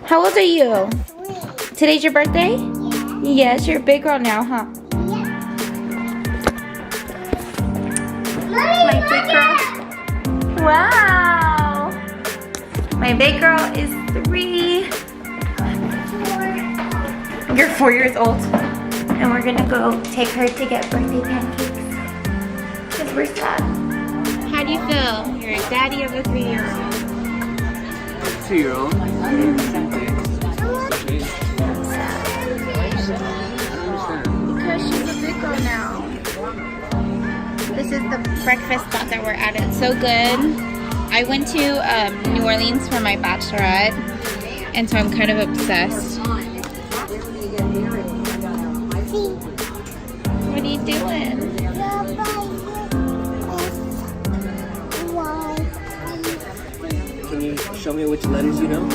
How old are you? 3. Today's your birthday? Yeah. Yes, you're a big girl now, huh? Yeah. My big girl. Wow. My big girl is 3. 4. You're 4 years old. And we're gonna go take her to get birthday pancakes. Because we're sad. How do you feel? You're a daddy of a 3-year-old. 2-year-old. Because she's a big girl now. This is the breakfast spot that we're at. It's so good. I went to New Orleans for my bachelorette, and so I'm kind of obsessed. What are you doing? Can you show me which letters you know?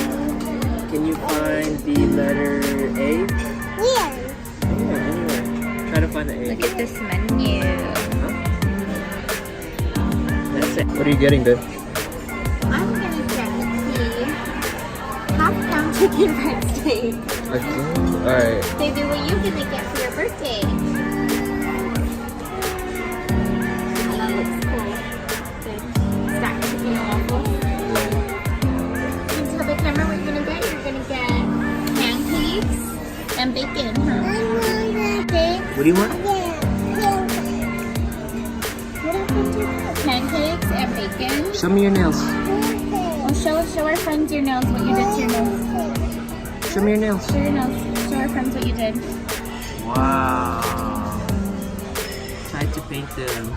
Can you find the letter A? Yeah. Anywhere. Try to find the A. Look at this menu. That's it. What are you getting, babe? I'm gonna get the half-pound chicken breast steak. Alright. Baby, what are you gonna get for your birthday? That looks cool. The stacked chicken and waffles. And tell the camera what you're gonna get. You're gonna get pancakes and bacon, huh? Pancakes. What do you want? What happened to that? Pancakes and bacon. Show me your nails. Well, show our friends your nails, what you did to your nails. Show me your nails. Show your nails. Show our friends what you did. Wow. Tried to paint them.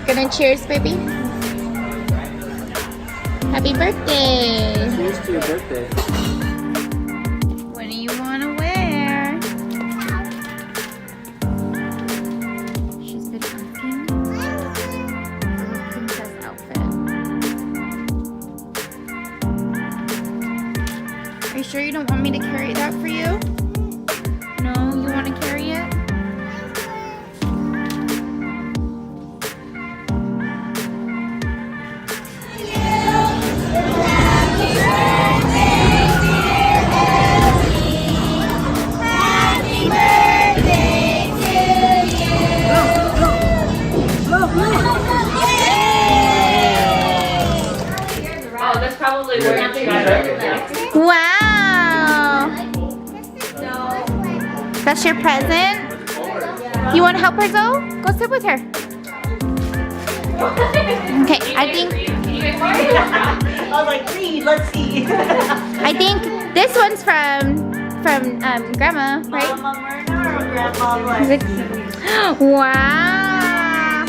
Gonna cheers, baby. Happy birthday. Cheers to your birthday. What do you want to wear? She's been asking for a princess outfit. Are you sure you don't want me to carry that for you? No, you want to carry it? Wow! That's your present? You want to help her, Zoe? Go sit with her. Okay, I think... I was like, read, let's see. I think this one's from Grandma, right? Mama Myrna or Grandma Black? Wow!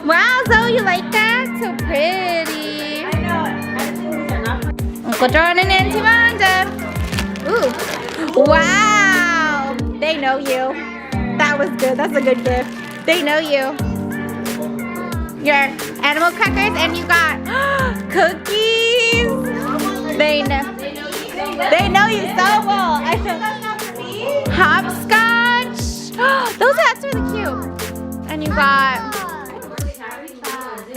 Wow, Zoe, you like that? So pretty. I know. I think these are not for Uncle John and Auntie Manda. Ooh. Wow. They know you. That was good. That's a good gift. They know you. Your animal crackers, and you got cookies. They know. They know you so well. I know. Hopscotch. Those that's really cute. And you got.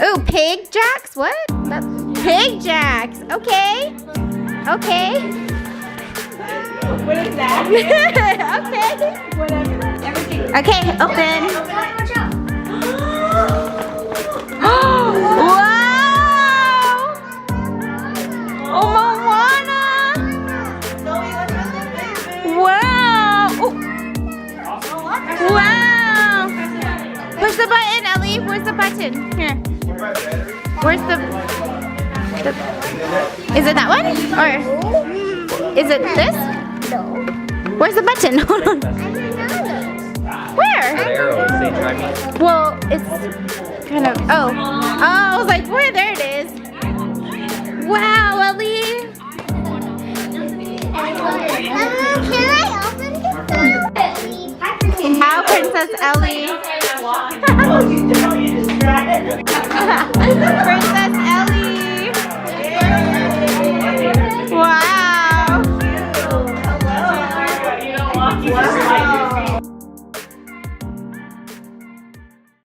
Ooh, Pig Jacks. What? Pig Jacks. Okay. Okay. What is that? Okay. Whatever. Everything. Okay, open. Watch out. Wow! Oh, Moana! Zoe, watch out there, baby. Wow! Oh, Oh, watch out. wow! Push the button, Ellie. Where's the button? Here. Where's the... Is it that one? Or is it this? No. Where's the button? Hold on. Where? Arrows, they try me. Well, it's kind of... Oh. Oh, I was like, where? There it is. Wow, Ellie. Can I open this? How, Princess Ellie? Oh, you don't. You just tried it. Princess